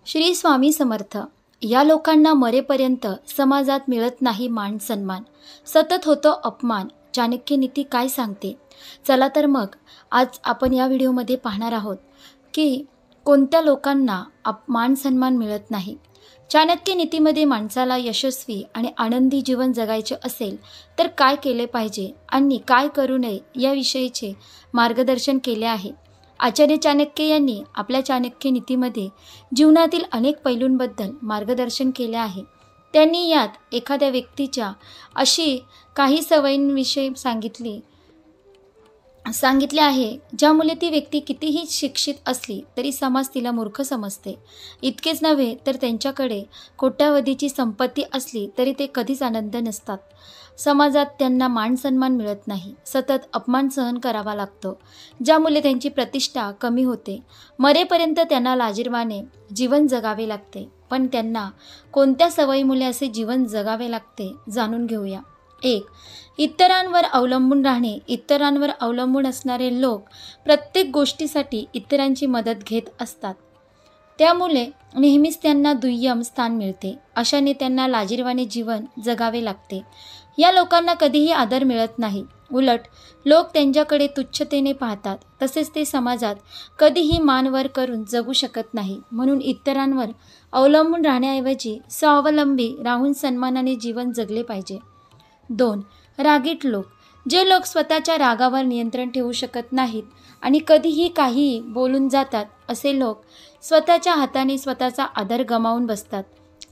श्री स्वामी समर्थ. या लोकांना मरेपर्यंत समाजात मिळत नाही मान सन्मान, सतत होतो अपमान. चाणक्य नीती काय सांगते? चला तर मग आज आपण या व्हिडिओमध्ये पाहणार आहोत की कोणत्या लोकांना मान सन्मान मिळत नाही. चाणक्य नीतीमध्ये माणसाला यशस्वी आणि आनंदी जीवन जगायचे असेल तर काय केले पाहिजे आणि काय करू नये याविषयीचे मार्गदर्शन केले आहे. आचार्य चाणक्य यांनी आपल्या चाणक्य नीतीमध्ये जीवनातील अनेक पैलूंबद्दल मार्गदर्शन केले आहे. त्यांनी यात एखाद्या व्यक्तीच्या अशी काही सवयींविषयी सांगितले आहे ज्यामुळे ती व्यक्ती कितीही शिक्षित असली तरी समाज तिला मूर्ख समजते. इतकेच नव्हे तर त्यांच्याकडे कोट्यावधीची संपत्ती असली तरी ते कधीच आनंद नसतात. समाजात त्यांना मान सन्मान मिळत नाही, सतत अपमान सहन करावा लागतो ज्यामुळे त्यांची प्रतिष्ठा कमी होते. मरेपर्यंत त्यांना लाजिरवाने जीवन जगावे लागते. पण त्यांना कोणत्या सवयीमुळे असे जीवन जगावे लागते जाणून घेऊया. 1. इतरांवर अवलंबून राहणे. इतरांवर अवलंबून असणारे लोक प्रत्येक गोष्टीसाठी इतरांची मदत घेत असतात, त्यामुळे नेहमीच त्यांना दुय्यम स्थान मिळते. अशाने त्यांना लाजिरवाणे जीवन जगावे लागते. या लोकांना कधीही आदर मिळत नाही, उलट लोक त्यांच्याकडे तुच्छतेने पाहतात. तसेच ते समाजात कधीही मान वर करून जगू शकत नाही. म्हणून इतरांवर अवलंबून राहण्याऐवजी स्वावलंबी राहून सन्मानाने जीवन जगले पाहिजे. 2. रागीट लोक. जे लोक स्वतःच्या रागावर नियंत्रण ठेवू शकत नाहीत आणि कधीही काहीही बोलून जातात, असे लोक स्वतःच्या हाताने स्वतःचा आदर गमावून बसतात.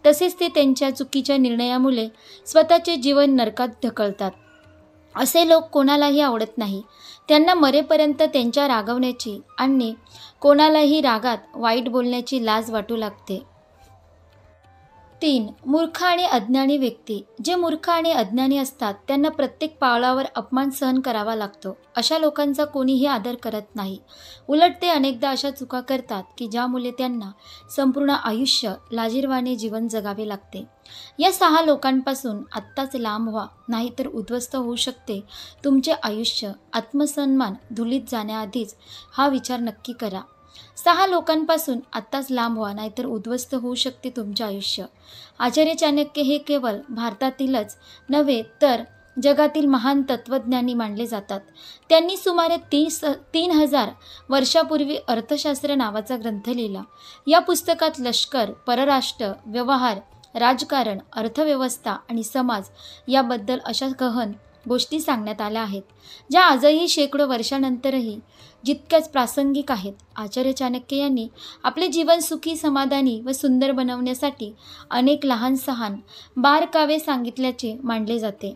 तसेच ते त्यांच्या चुकीच्या निर्णयामुळे स्वतःचे जीवन नरकात ढकलतात. असे लोक कोणालाही आवडत नाही. त्यांना मरेपर्यंत त्यांच्या रागवण्याची आणि कोणालाही रागात वाईट बोलण्याची लाज वाटू लागते. 3. मूर्ख आणि अज्ञानी व्यक्ती. जे मूर्ख आणि अज्ञानी असतात त्यांना प्रत्येक पावलावर अपमान सहन करावा लागतो. अशा लोकांचा कोणीही आदर करत नाही. उलट ते अनेकदा अशा चुका करतात की ज्यामुळे त्यांना संपूर्ण आयुष्य लाजिरवाणे जीवन जगावे लागते. या 6 लोकांपासून आत्ताच लांब व्हा, नाहीतर उद्ध्वस्त होऊ शकते तुमचे आयुष्य. आत्मसन्मान धुलीत जाण्याआधीच हा विचार नक्की करा. 6 लोकांपासून आत्ताच लांब व्हा, नाहीतर उद्ध्वस्त होऊ शकते तुमचे आयुष्य. आचार्य चाणक्य हे केवळ भारतातीलच नव्हे तर जगातील महान तत्त्वज्ञानी मानले जातात. त्यांनी सुमारे 3000 वर्षापूर्वी अर्थशास्त्र नावाचा ग्रंथ लिहिला. या पुस्तकात लष्कर, परराष्ट्र व्यवहार, राजकारण, अर्थव्यवस्था आणि समाज याबद्दल अशा गहन गोष्टी सांगण्यात आल्या आहेत ज्या आजही शेकडो वर्षांनंतरही जितक्याच प्रासंगिक आहेत. आचार्य चाणक्य यांनी आपले जीवन सुखी, समाधानी व सुंदर बनवण्यासाठी अनेक लहान सहान बारकावे सांगितल्याचे मानले जाते.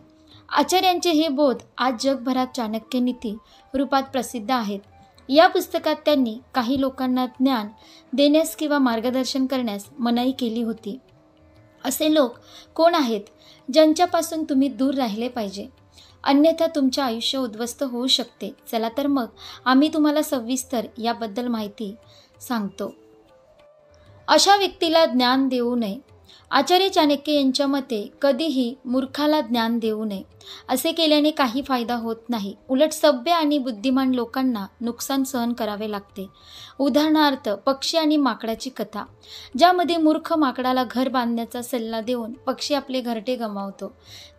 आचार्यांचे हे बोध आज जगभरात चाणक्य नीती रूपात प्रसिद्ध आहेत. या पुस्तकात त्यांनी काही लोकांना ज्ञान देण्यास किंवा मार्गदर्शन करण्यास मनाई केली होती. असे लोक कोण आहेत ज्यांच्यापासून तुम्ही दूर राहिले पाहिजे, अन्यथा तुमचे आयुष्य उद्ध्वस्त होऊ शकते. चला तर मग आम्ही तुम्हाला सविस्तर याबद्दल माहिती सांगतो. अशा व्यक्तीला ज्ञान देऊ नये. आचार्य चाणक्य यांच्या मते कधीही मूर्खाला ज्ञान देऊ नये. असे केल्याने काही फायदा होत नाही, उलट सभ्य आणि बुद्धिमान लोकांना नुकसान सहन करावे लागते. उदाहरणार्थ पक्षी आणि माकडाची कथा, ज्यामध्ये मूर्ख माकडाला घर बांधण्याचा सल्ला देऊन पक्षी आपले घरटे गमावतो.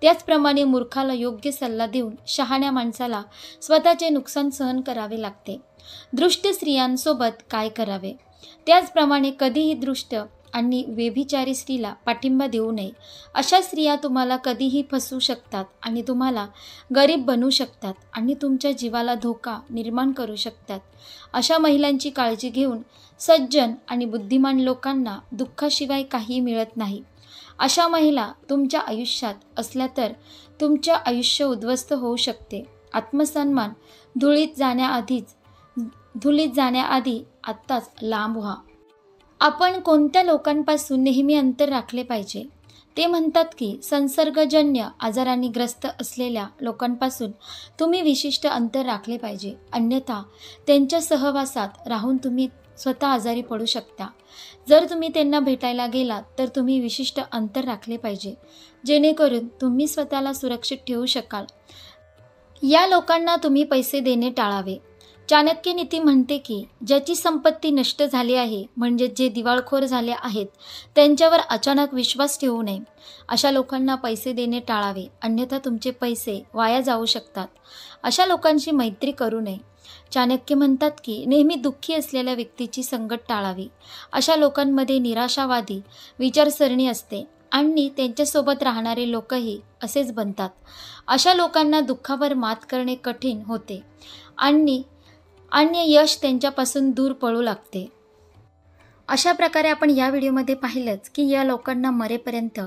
त्याचप्रमाणे मूर्खाला योग्य सल्ला देऊन शहाण्या माणसाला स्वतःचे नुकसान सहन करावे लागते. दृष्ट स्त्रियांसोबत काय करावे? त्याचप्रमाणे कधीही दृष्ट आणि व्यभिचारी स्त्रीला पाठिंबा देऊ नये. अशा स्त्रिया तुम्हाला कधीही फसवू शकतात आणि तुम्हाला गरीब बनवू शकतात आणि तुमच्या जीवाला धोका निर्माण करू शकतात. अशा महिलांची काळजी घेऊन सज्जन आणि बुद्धिमान लोकांना दुःखाशिवाय काही मिळत नाही. अशा महिला तुमच्या आयुष्यात असल्या तर तुमचे आयुष्य उद्ध्वस्त होऊ शकते. आत्मसन्मान धुळीत जाण्याआधी आत्ताच लांब व्हा. आपण कोणत्या लोकांपासून नेहमी अंतर राखले पाहिजे? ते म्हणतात की संसर्गजन्य आजारांनी ग्रस्त असलेल्या लोकांपासून तुम्ही विशिष्ट अंतर राखले पाहिजे, अन्यथा त्यांच्या सहवासात राहून तुम्ही स्वतः आजारी पडू शकता. जर तुम्ही त्यांना भेटायला गेलात तर तुम्ही विशिष्ट अंतर राखले पाहिजे, जेणेकरून तुम्ही स्वतःला सुरक्षित ठेवू शकाल. या लोकांना तुम्ही पैसे देणे टाळावे. चाणक्य नीती म्हणते की ज्याची संपत्ती नष्ट झाली आहे म्हणजे जे दिवाळखोर झाले आहेत त्यांच्यावर अचानक विश्वास ठेवू नये. अशा लोकांना पैसे देणे टाळावे, अन्यथा तुमचे पैसे वाया जाऊ शकतात. अशा लोकांशी मैत्री करू नये. चाणक्य म्हणतात की नेहमी दुःखी असलेल्या व्यक्तीची संगत टाळावी. अशा लोकांमध्ये निराशावादी विचारसरणी असते आणि त्यांच्यासोबत राहणारे लोकही असेच बनतात. अशा लोकांना दुःखावर मात करणे कठीण होते आणि यश त्यांच्यापासून दूर पळू लागते. अशा प्रकारे आपण या व्हिडिओमध्ये पाहिलंच की या लोकांना मरेपर्यंत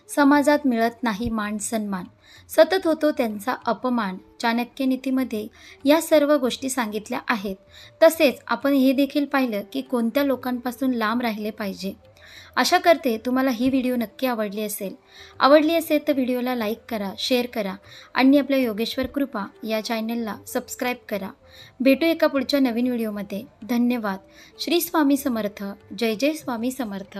समाजात मिळत नाही मान सन्मान, सतत होतो त्यांचा अपमान. चाणक्य नीतीमध्ये या सर्व गोष्टी सांगितल्या आहेत. तसेच आपण हे देखील पाहिलं की कोणत्या लोकांपासून लांब राहिले पाहिजे. आशा करते तुम्हाला ही व्हिडिओ नक्की आवडली असेल तर व्हिडिओला लाईक करा, शेअर करा आणि आपल्या योगेश्वर कृपा या चॅनलला सबस्क्राईब करा. भेटू एका पुढच्या नवीन व्हिडिओमध्ये. धन्यवाद. श्री स्वामी समर्थ. जय जय स्वामी समर्थ.